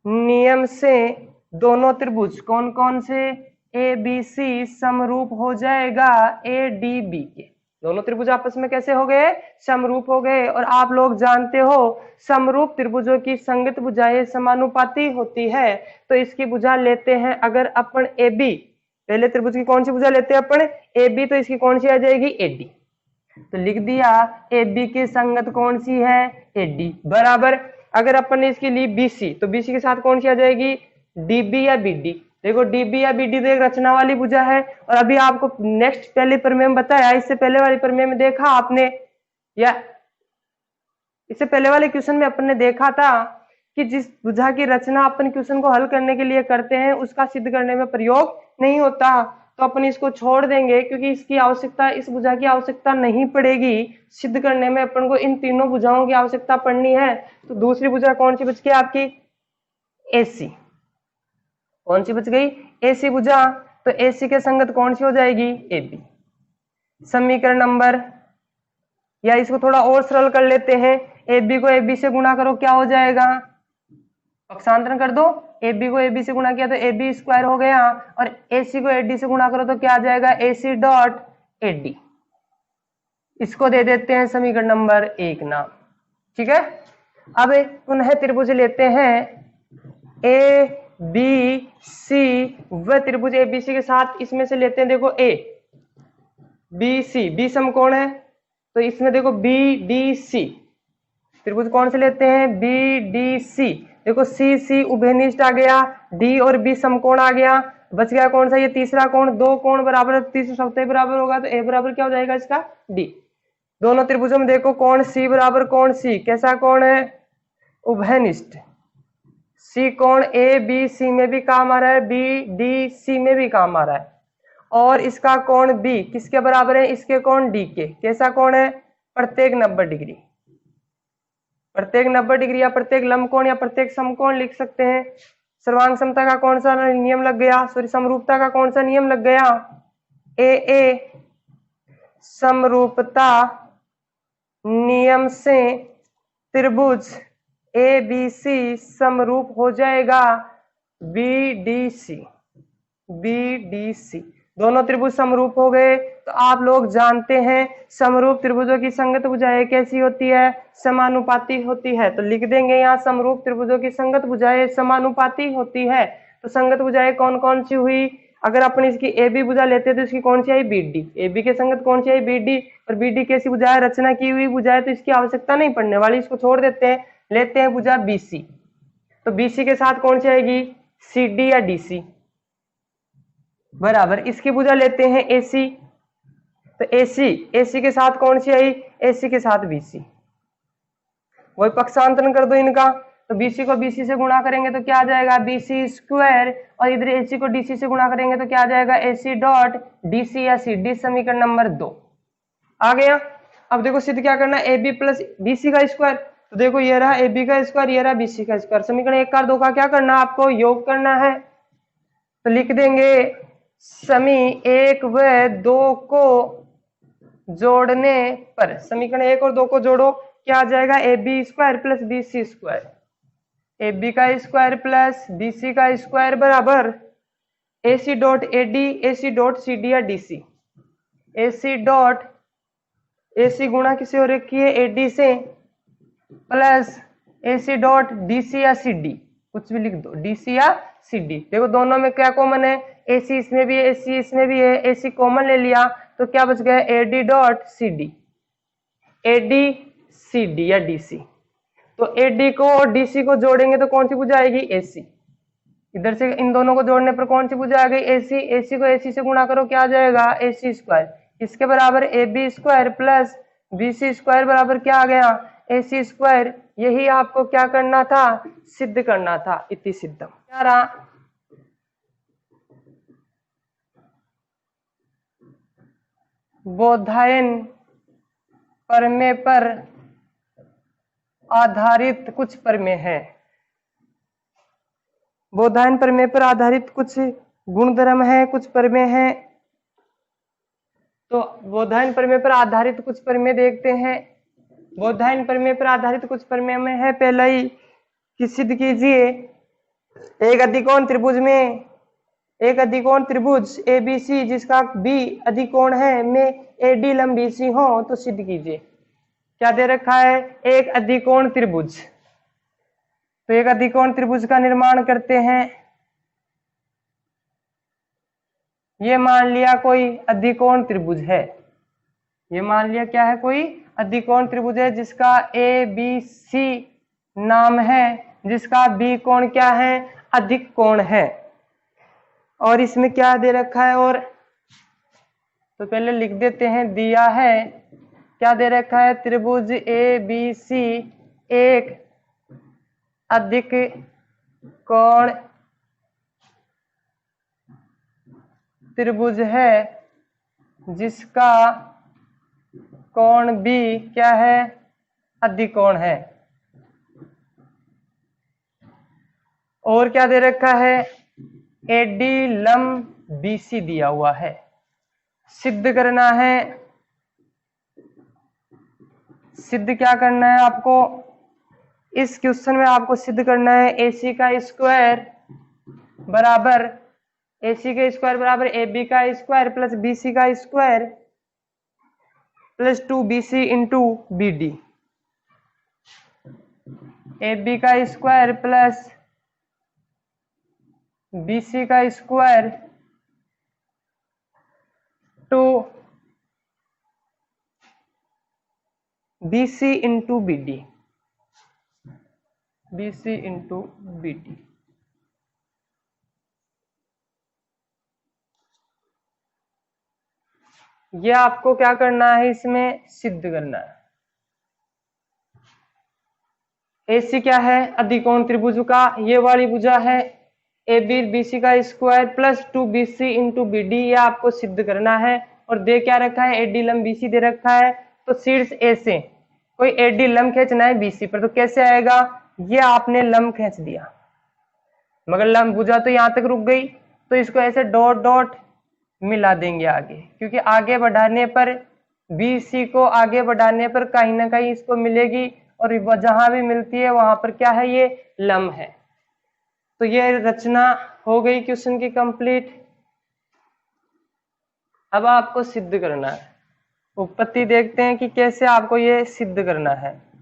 नियम से दोनों त्रिभुज कौन कौन से, ABC समरूप हो जाएगा ADB के। दोनों त्रिभुज आपस में कैसे हो गए, समरूप हो गए। और आप लोग जानते हो समरूप त्रिभुजों की संगत भुजाएं समानुपाती होती है। तो इसकी भुजा लेते हैं अगर अपन ए बी, पहले त्रिभुज की कौन सी भुजा लेते हैं अपन, ए बी, तो इसकी कौन सी आ जाएगी, ए डी। तो लिख दिया ए बी की संगत कौन सी है, ए डी, बराबर अगर अपन ने इसकी ली बी सी, तो बी सी के साथ कौन सी आ जाएगी, डी बी या बी डी। देखो डी बी या बी डी तो एक रचना वाली भुजा है। और अभी आपको नेक्स्ट पहले प्रमेय में बताया, इससे पहले वाले प्रमेय में देखा आपने, या इससे पहले वाले क्वेश्चन में अपन ने देखा था कि जिस भुजा की रचना अपन क्वेश्चन को हल करने के लिए करते हैं उसका सिद्ध करने में प्रयोग नहीं होता। तो अपन इसको छोड़ देंगे क्योंकि इसकी आवश्यकता, इस भुजा की आवश्यकता नहीं पड़ेगी सिद्ध करने में। अपन को इन तीनों भुजाओं की आवश्यकता पड़नी है। तो दूसरी भुजा कौन सी बच गई आपकी, एसी। कौन सी बच गई, एसी भुजा। तो एसी के संगत कौन सी हो जाएगी, ए बी। समीकरण नंबर, या इसको थोड़ा और सरल कर लेते हैं, ए बी को ए बी से गुणा करो, क्या हो जाएगा, पक्षांतरण कर दो, ए बी को ए बी से गुणा किया तो ए बी स्क्वायर हो गया, और ए सी को ए डी से गुणा करो तो क्या आ जाएगा, ए सी डॉट ए डी। इसको दे देते हैं समीकरण नंबर 1 नाम। ठीक है, अब पुनः त्रिभुज लेते हैं ए बी सी, वह त्रिभुज ए बी सी के साथ इसमें से लेते हैं, देखो ए बी सी, बी समकोण है तो इसमें देखो बी डी सी, त्रिभुज कौन से लेते हैं, बी डी सी। देखो सी सी उभयनिष्ठ आ गया, डी और बी समकोण आ गया, बच गया कौन सा, ये तीसरा कोण, दो कोण बराबर, तीसरा सप्ताह बराबर होगा तो ए बराबर क्या हो जाएगा इसका, डी। दोनों त्रिभुजों में देखो कोण सी बराबर कोण सी, कैसा कोण है, उभयनिष्ठ। सी कोण ए बी सी में भी काम आ रहा है, बी डी सी में भी काम आ रहा है। और इसका कोण बी किसके बराबर है, इसके कोण डी के, कैसा कोण है, प्रत्येक 90 डिग्री। प्रत्येक 90 डिग्री या प्रत्येक लंबकोण या प्रत्येक समकोण लिख सकते हैं। सर्वांग समता का कौन सा नियम लग गया, सॉरी समरूपता का कौन सा नियम लग गया, ए समरूपता नियम से त्रिभुज ए बी सी समरूप हो जाएगा B D C, B D C. दोनों त्रिभुज समरूप हो गए। तो आप लोग जानते हैं समरूप त्रिभुजों की संगत भुजाएं कैसी होती है, समानुपाती होती है। तो लिख देंगे यहाँ समरूप त्रिभुजों की संगत भुजाएं समानुपाती होती है। तो संगत भुजाएं कौन कौन सी हुई, अगर अपन इसकी ए बी भुजा लेते हैं तो इसकी कौन सी आई, बी डी। ए बी के संगत कौन सी आई, बी डी। और बी डी कैसी भुजा है, रचना की हुई भुजा है तो इसकी आवश्यकता नहीं पड़ने वाली, इसको छोड़ देते हैं। लेते हैं भुजा बी सी, तो बी सी के साथ कौन सी आएगी, सी डी या डी सी, बराबर। इसकी भुजा लेते हैं एसी, तो एसी, एसी के साथ कौन सी आई, एसी के साथ बीसी। वही पक्षांतरण कर दो इनका, तो बीसी को बीसी से गुणा करेंगे तो क्या आ जाएगा, बीसी स्क्वायर, और इधर एसी को डीसी से गुणा करेंगे तो क्या आ जाएगा, एसी डॉट डीसी या सी डी। समीकरण नंबर 2 आ गया। अब देखो सिद्ध क्या करना है, ए बी प्लस बीसी का स्क्वायर। तो देखो ये रहा ए बी का स्क्वायर, ये रहा बीसी का स्क्वायर। समीकरण 1 और 2 का क्या करना है, आपको योग करना है। तो लिख देंगे समी 1 व 2 को जोड़ने पर, समीकरण 1 और 2 को जोड़ो, क्या आ जाएगा, A B square plus B C square, A B का स्क्वायर प्लस बी सी का स्क्वायर बराबर A C dot A D, A C dot C D या D C. A C dot A C गुणा किसे हो रखी है, A D से, plus A C dot D C या सी डी, कुछ भी लिख दो, डी सी या सी डी। देखो दोनों में क्या कॉमन है, ए सी इसमें भी है, ए सी इसमें भी है, ए सी कॉमन ले लिया तो क्या बच गया, A D dot C D, A D C D या डी सी। तो ए डी को और डी सी को जोड़ेंगे तो कौन सी भुजा आएगी, ए सी। इधर से इन दोनों को जोड़ने पर कौन सी भुजा आ गई, ए सी। ए सी को ए सी से गुणा करो, क्या आ जाएगा, ए सी स्क्वायर। इसके बराबर A B square plus B C square बराबर क्या आ गया, ए सी स्क्वायर। यही आपको क्या करना था, सिद्ध करना था, इति सिद्धम। क्या रहा, बोधायन प्रमेय पर आधारित कुछ प्रमेय है। बोधायन प्रमेय पर आधारित कुछ गुणधर्म है, कुछ प्रमेय है। तो बोधायन प्रमेय पर आधारित कुछ प्रमेय देखते हैं। बोधायन प्रमेय पर आधारित कुछ प्रमेय में है, पहला ही कि सिद्ध कीजिए एक अधिकोण त्रिभुज में एक अधिकोण त्रिभुज ABC जिसका B अधिकोण है में AD लंब BC हो तो सिद्ध कीजिए। क्या दे रखा है? एक अधिकोण त्रिभुज। तो एक अधिकोण त्रिभुज का निर्माण करते हैं। ये मान लिया कोई अधिकोण त्रिभुज है, ये मान लिया क्या है? कोई अधिकोण त्रिभुज है जिसका ABC नाम है, जिसका B कोण क्या है? अधिक कोण है। और इसमें क्या दे रखा है? और तो पहले लिख देते हैं, दिया है क्या दे रखा है? त्रिभुज ABC एक अधिक कोण त्रिभुज है जिसका कोण B क्या है? अधिकोण है। और क्या दे रखा है? AD लंब BC दिया हुआ है। सिद्ध करना है, सिद्ध क्या करना है आपको? इस क्वेश्चन में आपको सिद्ध करना है AC का स्क्वायर बराबर AB का स्क्वायर प्लस BC का square plus 2BC into BD। AB का स्क्वायर प्लस BC का square 2 BC into BD, BC into BD। ये आपको क्या करना है? इसमें सिद्ध करना है। AC क्या है? अधिकोण त्रिभुज का ये वाली भुजा है AB BC का square plus 2BC into BD, ये आपको सिद्ध करना है। और दे क्या रखा है? AD लंब BC दे रखा है। तो शीर्ष A से कोई AD लंब खींचना है BC पर, तो कैसे आएगा? ये आपने लंब खींच दिया मगर लंब भुजा तो यहां तक रुक गई, तो इसको ऐसे डॉट डॉट मिला देंगे आगे, क्योंकि आगे बढ़ाने पर BC को आगे बढ़ाने पर कहीं ना कहीं इसको मिलेगी, और जहां भी मिलती है वहां पर क्या है? ये लंब है। तो ये रचना हो गई क्वेश्चन की कंप्लीट। अब आपको सिद्ध करना है। उत्पत्ति देखते हैं कि कैसे आपको ये सिद्ध करना है।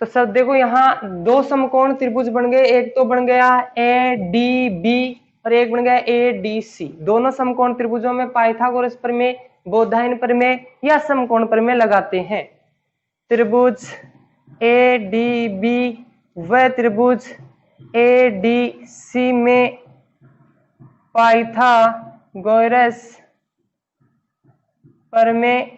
तो सब देखो, यहाँ दो समकोण त्रिभुज बन गए। एक तो बन गया ADB और एक बन गया ADC। दोनों समकोण त्रिभुजों में पाइथागोरस प्रमेय, बोधायन प्रमेय या समकोण प्रमेय लगाते हैं। त्रिभुज ADB व त्रिभुज ADC में पाइथागोरस प्रमेय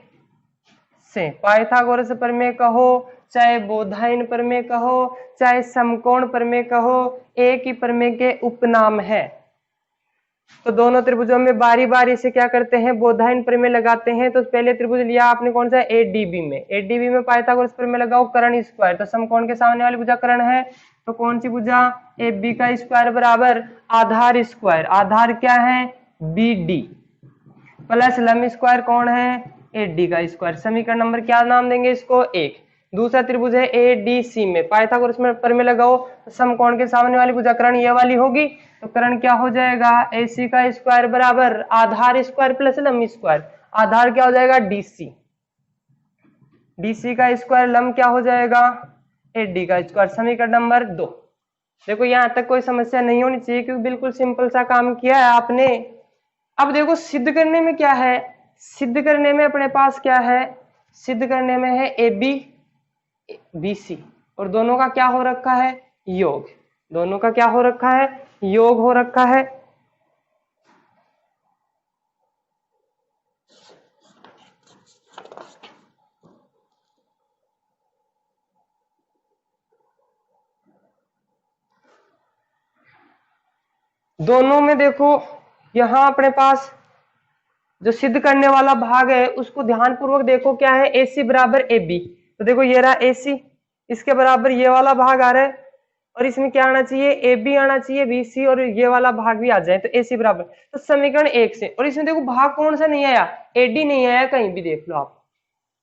से, पाइथागोरस प्रमेय कहो चाहे बोधायन प्रमेय कहो चाहे समकोण प्रमेय कहो, एक ही प्रमेय के उपनाम है। तो दोनों त्रिभुजों में बारी बारी से क्या करते हैं? बोधायन प्रमेय लगाते हैं। तो पहले त्रिभुज लिया आपने कौन सा? ADB में। ADB में पाइथागोरस प्रमेय लगाओ, कर्ण स्क्वायर। तो समकोण के सामने वाली भुजा कर्ण है, तो कौन सी भुजा? AB का स्क्वायर बराबर आधार स्क्वायर। आधार क्या है? BD प्लस लंब स्क्वायर कौन है? AD का स्क्वायर। समीकरण नंबर क्या नाम देंगे इसको? 1। दूसरा त्रिभुज है ADC में पाइथागोरस प्रमेय लगाओ, तो समकोण के सामने वाली भुजा कर्ण ये वाली होगी। तो कर्ण क्या हो जाएगा? AC का स्क्वायर बराबर आधार स्क्वायर प्लस लंब स्क्वायर। आधार क्या हो जाएगा? DC। DC का स्क्वायर लंब क्या हो जाएगा? AD का स्क्वायर। समीकरण नंबर 2। देखो यहां तक कोई समस्या नहीं होनी चाहिए, क्योंकि बिल्कुल सिंपल सा काम किया है आपने। अब देखो सिद्ध करने में क्या है? सिद्ध करने में अपने पास क्या है? सिद्ध करने में है AB BC, और दोनों का क्या हो रखा है? योग। दोनों का क्या हो रखा है? योग हो रखा है। दोनों में देखो, यहां अपने पास जो सिद्ध करने वाला भाग है उसको ध्यानपूर्वक देखो, क्या है? AC बराबर AB। तो देखो ये रहा AC, इसके बराबर ये वाला भाग आ रहा है, और इसमें क्या आना चाहिए? AB आना चाहिए, BC, और ये वाला भाग भी आ जाए, तो AC बराबर। तो समीकरण 1 से, और इसमें देखो भाग कौन सा नहीं आया? AD नहीं आया, कहीं भी देख लो आप।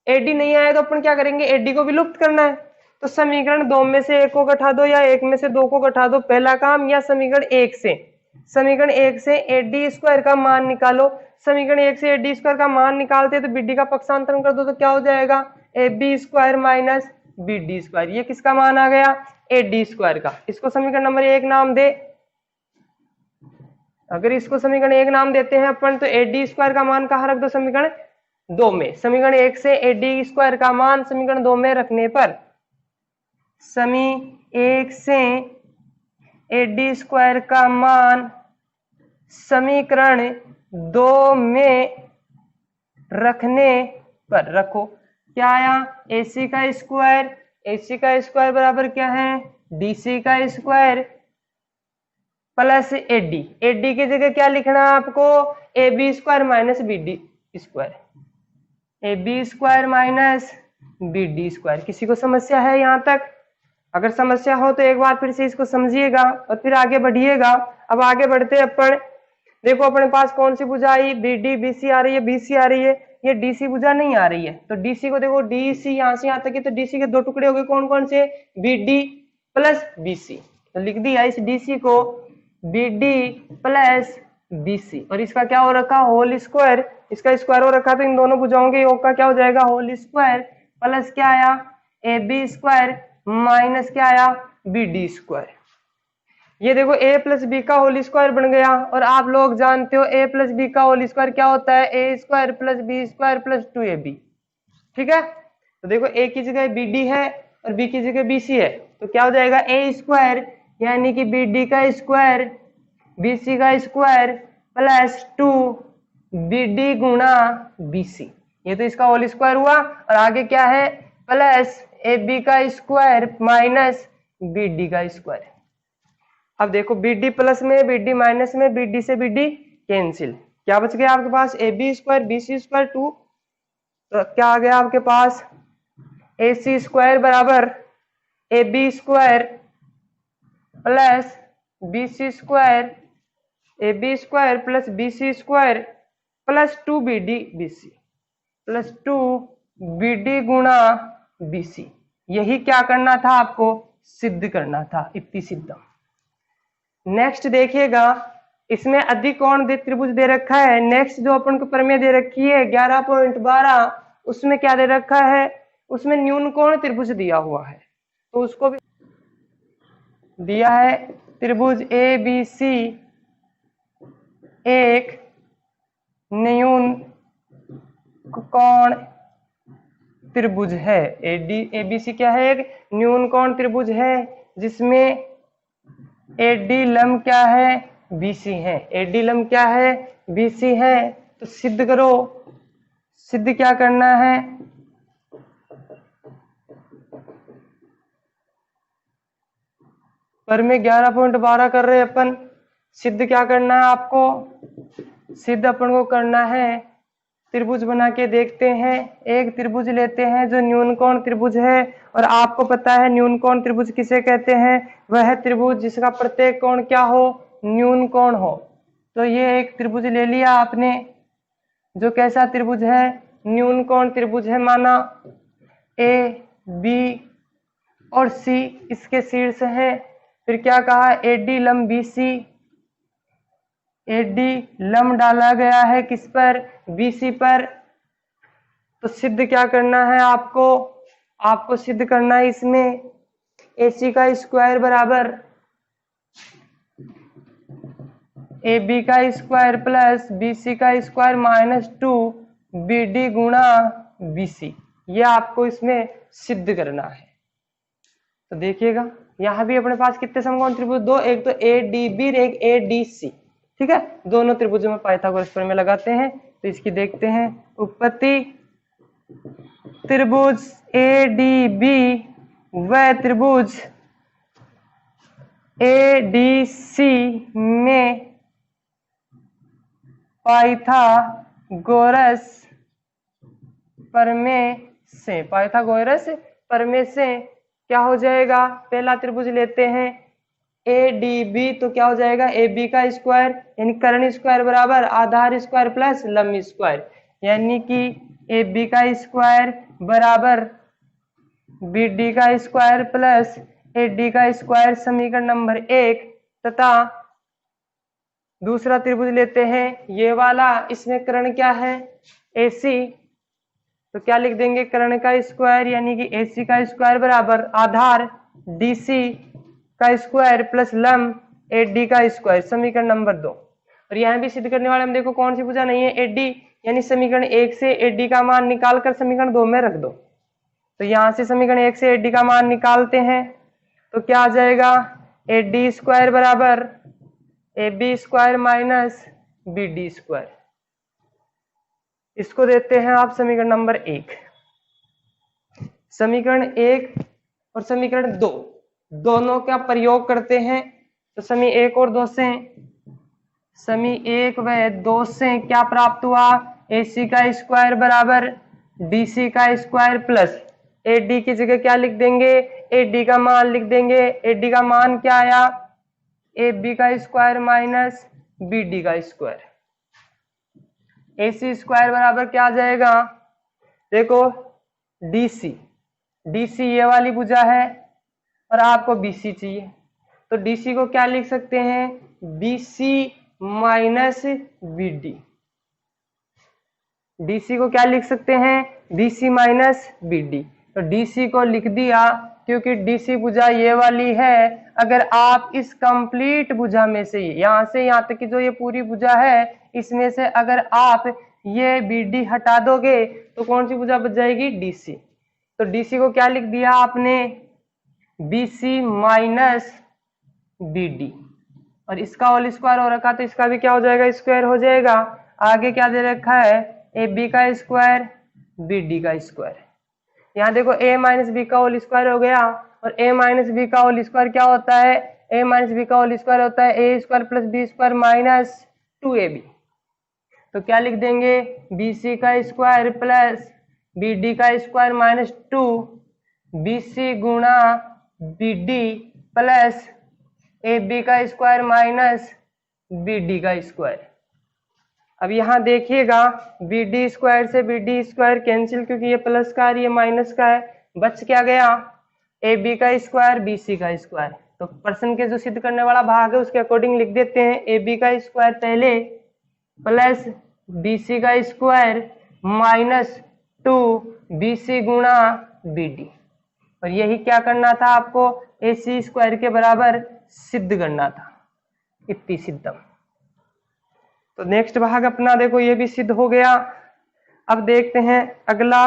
AD नहीं आया तो अपन क्या करेंगे? AD को भी लुप्त करना है, तो समीकरण 2 में से 1 को घटा दो या 1 में से 2 को घटा दो, पहला काम। या समीकरण 1 से AD स्क्वायर का मान निकालो। समीकरण 1 से AD स्क्वायर का मान निकालते तो BD का पक्षांतरण कर दो तो क्या हो जाएगा, AB square minus BD square. ये किसका मान आ गया, AD स्क्वायर का। इसको समीकरण नंबर 1 नाम दे। अगर इसको समीकरण 1 नाम देते हैं अपन तो AD स्क्वायर का मान कहाँ रख दो, समीकरण 2 में। समीकरण 1 से AD स्क्वायर का मान समीकरण 2 में रखने पर समी 1 से AD स्क्वायर का मान समीकरण 2 में रखने पर रखो, क्या आया, AC का स्क्वायर बराबर क्या है, DC का स्क्वायर प्लस AD की जगह क्या लिखना है आपको, AB square minus BD square, AB square minus BD square. किसी को समस्या है यहाँ तक? अगर समस्या हो तो एक बार फिर से इसको समझिएगा और फिर आगे बढ़िएगा। अब आगे बढ़ते अपन, देखो अपने पास कौन सी भुजा आई, BD BC आ रही है, BC आ रही है, ये DC भुजा नहीं आ रही है। तो DC को देखो, DC यहाँ से यहाँ तक है, तो DC के 2 टुकड़े हो गए, कौन कौन से, BD प्लस BC। तो लिख दिया इस DC को BD प्लस BC, और इसका क्या हो रखा, होल स्क्वायर। इसका स्क्वायर हो रखा तो इन दोनों भुजाओं के योग का क्या हो जाएगा, होल स्क्वायर प्लस क्या आया, AB स्क्वायर माइनस क्या आया, BD स्क्वायर। ये देखो A प्लस बी का होल स्क्वायर बन गया। और आप लोग जानते हो A प्लस बी का होल स्क्वायर क्या होता है, A square plus B square plus 2AB। ठीक है, तो देखो A की जगह BD है और B की जगह BC है, तो क्या हो जाएगा, A स्क्वायर यानी कि BD का स्क्वायर BC का स्क्वायर प्लस 2BD गुणा BC। ये तो इसका होल स्क्वायर हुआ। और आगे क्या है, प्लस AB का स्क्वायर माइनस BD का स्क्वायर। अब देखो BD प्लस में, BD माइनस में, BD से BD कैंसिल, क्या बच गया आपके पास, AB स्क्वायर BC स्क्वायर 2, तो क्या आ गया आपके पास, AC स्क्वायर बराबर AB square plus BC square, AB square plus BC square plus 2BD BC plus 2BD गुणा BC। यही क्या करना था आपको, सिद्ध करना था, इतनी सिद्धम। नेक्स्ट देखिएगा, इसमें अधिक कोण त्रिभुज दे रखा है। नेक्स्ट जो अपन को प्रमेय दे रखी है 11.12, उसमें क्या दे रखा है, उसमें न्यून कोण त्रिभुज दिया हुआ है, तो उसको भी दिया है त्रिभुज ABC एक न्यून कोण त्रिभुज है। ABC क्या है, एक न्यून कोण त्रिभुज है जिसमें AD लंब क्या है, BC है, AD लंब क्या है, BC है। तो सिद्ध करो, सिद्ध क्या करना है, पर में 11.12 कर रहे अपन। सिद्ध क्या करना है आपको, सिद्ध अपन को करना है, त्रिभुज बना के देखते हैं। एक त्रिभुज लेते हैं जो न्यून कोण त्रिभुज है, और आपको पता है न्यून कोण त्रिभुज किसे कहते हैं, वह त्रिभुज जिसका प्रत्येक कोण क्या हो, न्यून कोण हो। तो ये एक त्रिभुज ले लिया आपने, जो कैसा त्रिभुज है, न्यून कोण त्रिभुज है माना। A B और C इसके शीर्ष है। फिर क्या कहा, AD लंब BC, AD लंब डाला गया है किस पर, BC पर। तो सिद्ध क्या करना है आपको, आपको सिद्ध करना है इसमें AC का स्क्वायर बराबर AB का स्क्वायर प्लस BC का स्क्वायर माइनस 2BD गुणा BC। ये आपको इसमें सिद्ध करना है। तो देखिएगा यहां भी अपने पास कितने समकोण त्रिभुज, दो, एक तो ADB और एक ADC। ठीक है, दोनों त्रिभुजों में पाइथागोरस प्रमेय लगाते हैं। तो इसकी देखते हैं उत्पत्ति, त्रिभुज ADB व त्रिभुज ADC में पाइथागोरस प्रमेय से, पाइथागोरस प्रमेय से क्या हो जाएगा, पहला त्रिभुज लेते हैं ADB, तो क्या हो जाएगा, AB का स्क्वायर यानी कर्ण स्क्वायर बराबर आधार स्क्वायर प्लस लंब स्क्वायर, यानी कि AB का स्क्वायर बराबर बी डी का स्क्वायर प्लस ए डी का स्क्वायर समीकरण नंबर 1 तथा दूसरा त्रिभुज लेते हैं ये वाला, इसमें कर्ण क्या है AC, तो क्या लिख देंगे कर्ण का स्क्वायर यानी कि AC का स्क्वायर बराबर आधार DC का स्क्वायर प्लस लंब AD का स्क्वायर समीकरण नंबर 2। और यहाँ भी सिद्ध करने वाले हम देखो कौन सी भुजा नहीं है AD, यानी समीकरण 1 से AD का मान निकाल कर समीकरण 2 में रख दो। तो यहाँ से समीकरण 1 से AD का मान निकालते हैं तो क्या आ जाएगा AD स्क्वायर बराबर AB square minus BD square. इसको देते हैं आप समीकरण नंबर 1। समीकरण 1 और समीकरण 2 दोनों का प्रयोग करते हैं तो समी 1 और 2 से समी 1 व 2 से क्या प्राप्त हुआ AC का स्क्वायर बराबर DC का स्क्वायर प्लस AD की जगह क्या लिख देंगे AD का मान लिख देंगे। AD का मान क्या आया AB का स्क्वायर माइनस BD का स्क्वायर। AC स्क्वायर बराबर क्या आ जाएगा देखो DC ये वाली भुजा है और आपको BC चाहिए तो DC को क्या लिख सकते हैं BC माइनस BD। DC को क्या लिख सकते हैं BC माइनस BD। तो DC को लिख दिया क्योंकि DC भुजा ये वाली है। अगर आप इस कंप्लीट भुजा में से यहाँ से यहाँ तक की जो ये पूरी भुजा है इसमें से अगर आप ये BD हटा दोगे तो कौन सी भुजा बच जाएगी DC। तो DC को क्या लिख दिया आपने BC माइनस BD और इसका होल स्क्वायर हो रखा तो इसका भी क्या हो जाएगा स्क्वायर हो जाएगा। आगे क्या दे रखा है AB का स्क्वायर BD का स्क्वायर। यहाँ देखो A माइनस बी का होल स्क्वायर हो गया और A माइनस बी का होल स्क्वायर क्या होता है A माइनस बी का होल स्क्वायर होता है A square plus B square minus 2AB। तो क्या लिख देंगे BC का स्क्वायर प्लस BD का स्क्वायर माइनस 2 BC गुणा BD प्लस AB का स्क्वायर माइनस BD का स्क्वायर। अब यहाँ देखिएगा BD स्क्वायर से BD स्क्वायर कैंसिल क्योंकि ये प्लस का है ये माइनस का है, बच क्या गया AB का स्क्वायर BC का स्क्वायर। तो प्रश्न के जो सिद्ध करने वाला भाग है उसके अकॉर्डिंग लिख देते हैं AB का स्क्वायर पहले प्लस BC का स्क्वायर माइनस 2 BC गुणा BD। और यही क्या करना था आपको AC स्क्वायर के बराबर सिद्ध करना था, इति सिद्धम। तो नेक्स्ट भाग अपना देखो ये भी सिद्ध हो गया। अब देखते हैं अगला